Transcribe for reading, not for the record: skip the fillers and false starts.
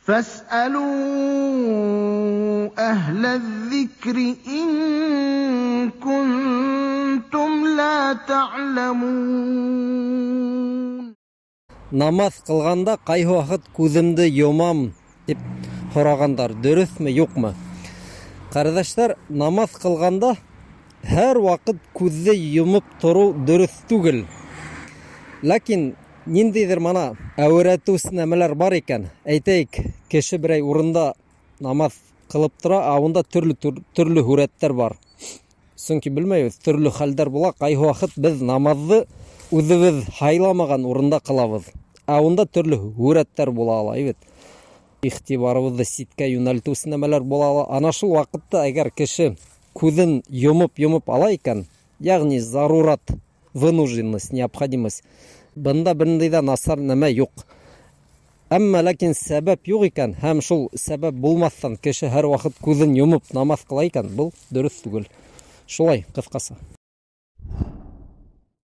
فاسألوا أهل الذكر إن كنتم لا تعلمون. Намаз кылганда кайсы вакыт күземди йомам деп сорагандар, дөрөсмү, юкмы? Кардашлар, намаз кылганда һәр вакыт күзде йомып туру дөрөс түгел. Ләкин ниндидер мана әүрәтүс нәмәләр бар икән. Әйтәйек, кеше берәй урында намаз кылып тора, авында төрле һүрәттәр бар. Сөнки белмәйбез, төрле хәлдәр була. Кайсы вакыт без намазны үзебез хайламаган урында кылабыз. Авында төрле һүрәттәр була ала, бит. Ихтибарыбызды ситкә юнәлтүс нәмәләр була ала. Ана шул вакытта әгәр кеше күзен йомып ала икән, ягъни зарурат, вынужденность, необходимость. Бында бер дә насар нәмә юк. Әмма ләкин сәбәп юк икән, һәм шул сәбәп булмастан кеше һәр вакыт күзен йомып намаз кыла икән, бу дөрес түгел. Шулай, кыскасы.